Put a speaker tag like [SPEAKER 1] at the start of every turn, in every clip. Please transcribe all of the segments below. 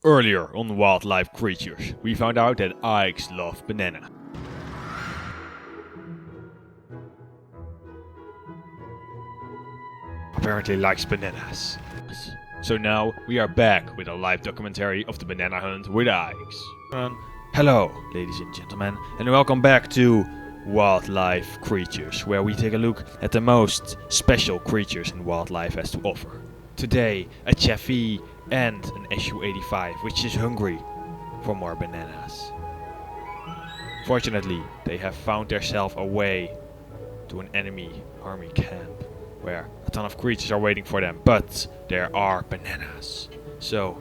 [SPEAKER 1] Earlier on Wildlife Creatures, we found out that Ikes love banana. Apparently likes bananas. So now we are back with a live documentary of the banana hunt with Ikes. Hello, ladies and gentlemen, and welcome back to Wildlife Creatures, where we take a look at the most special creatures in wildlife has to offer. Today, a Chaffee and an SU-85, which is hungry for more bananas. Fortunately, they have found themselves a way to an enemy army camp, where a ton of creatures are waiting for them, but there are bananas. So,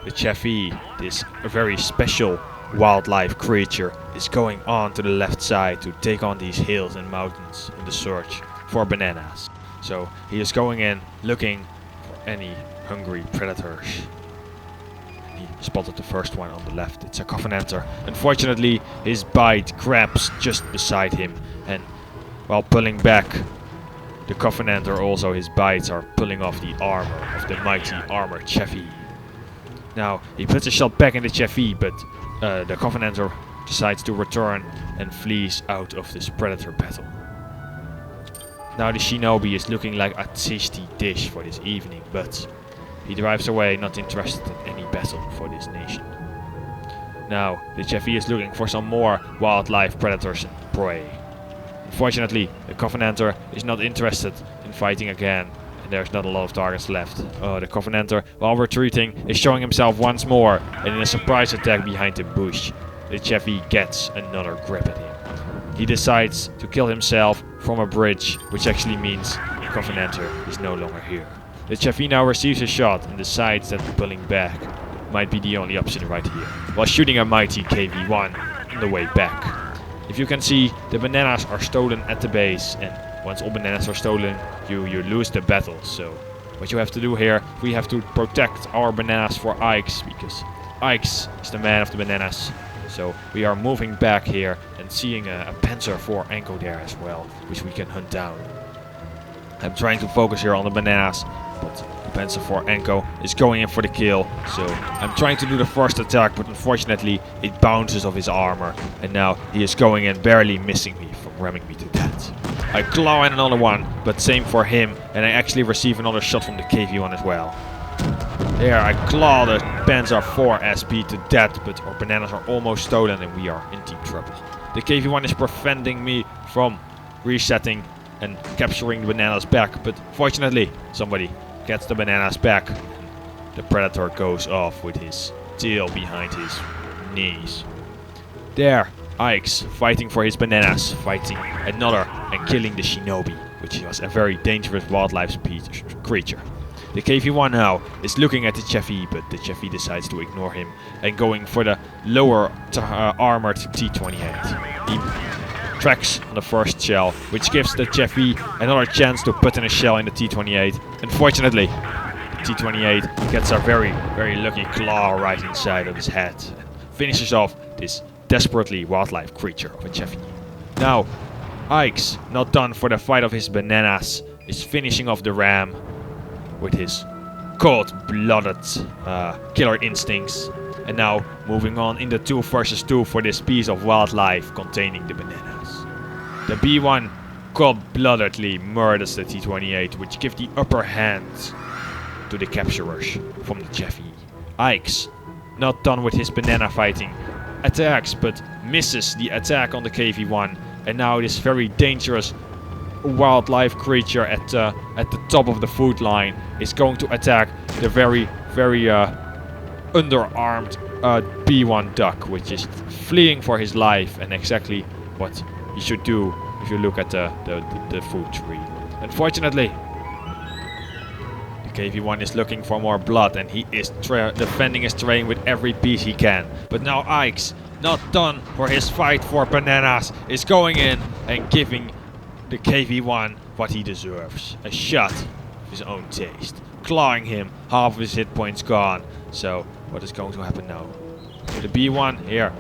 [SPEAKER 1] the Chaffee, this very special wildlife creature, is going on to the left side to take on these hills and mountains in the search for bananas. So, he is going in looking for any hungry predators. He spotted the first one on the left. It's a Covenanter. Unfortunately, his bite grabs just beside him, and while pulling back, the Covenanter also, his bites are pulling off the armor of the mighty armored Chaffee. Now, he puts a shot back in the Chaffee, but the Covenanter decides to return and flees out of this predator battle. Now the Shinobi is looking like a tasty dish for this evening, but he drives away, not interested in any battle for this nation. Now, the Chaffee is looking for some more wildlife predators and prey. Unfortunately, the Covenanter is not interested in fighting again, and there's not a lot of targets left. The Covenanter, while retreating, is showing himself once more, and in a surprise attack behind the bush, the Chaffee gets another grip at him. He decides to kill himself from a bridge, which actually means the Covenanter is no longer here. The Chaffee now receives a shot and decides that pulling back might be the only option right here, while shooting a mighty KV-1 on the way back. If you can see, the bananas are stolen at the base, and once all bananas are stolen, you lose the battle. So what you have to do here, we have to protect our bananas for Ikes, because Ikes is the man of the bananas. So we are moving back here and seeing a Panzer IV Anko there as well, which we can hunt down. I'm trying to focus here on the bananas, but the Panzer IV Anko is going in for the kill. So I'm trying to do the first attack, but unfortunately it bounces off his armor, and now he is going in, barely missing me from ramming me to death. I claw in another one, but same for him, and I actually receive another shot from the KV-1 as well. There, I claw the Panzer IV SP to death, but our bananas are almost stolen and we are in deep trouble. The KV-1 is preventing me from resetting and capturing the bananas back, but fortunately somebody gets the bananas back. The predator goes off with his tail behind his knees. There, Ikes fighting for his bananas, fighting another and killing the Shinobi, which was a very dangerous wildlife creature. The KV-1 now is looking at the Chaffee, but the Chaffee decides to ignore him and going for the lower armored T-28. He tracks on the first shell, which gives the Chaffee another chance to put in a shell in the T-28. Unfortunately, the T-28 gets a very, very lucky claw right inside of his head and finishes off this desperately wildlife creature of a Chaffee. Now, Ikes, not done for the fight of his bananas, is finishing off the ram with his cold-blooded killer instincts, and now moving on in the 2 versus 2 for this piece of wildlife containing the bananas. The B1 cold-bloodedly murders the T-28, which gives the upper hand to the capturers from the Chaffee. Ikes, not done with his banana fighting, attacks but misses the attack on the KV-1, and now this very dangerous wildlife creature at the top of the food line is going to attack the very underarmed B1 duck, which is fleeing for his life, and exactly what he should do if you look at the food tree. Unfortunately, the KV-1 is looking for more blood, and he is defending his terrain with every piece he can. But now Ikes, not done for his fight for bananas, is going in and giving the KV-1 what he deserves. A shot of his own taste. Clawing him, half of his hit points gone. So, what is going to happen now? The B1 here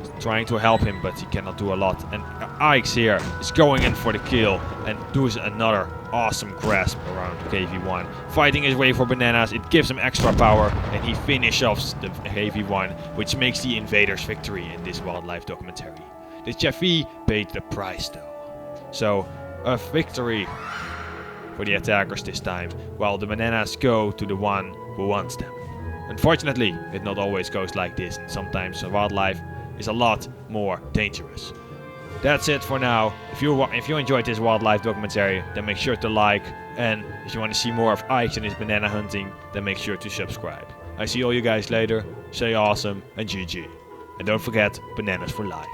[SPEAKER 1] is trying to help him, but he cannot do a lot. And Ikes here is going in for the kill and does another awesome grasp around KV1. Fighting his way for bananas, it gives him extra power, and he finishes off the KV1, which makes the invaders' victory in this wildlife documentary. The Chaffee paid the price though. So, a victory for the attackers this time, while the bananas go to the one who wants them. Unfortunately, it not always goes like this, and sometimes wildlife is a lot more dangerous. That's it for now. If you enjoyed this wildlife documentary, then make sure to like, and if you want to see more of Ike and his banana hunting, then make sure to subscribe. I see all you guys later. Stay awesome and GG. And don't forget, bananas for life.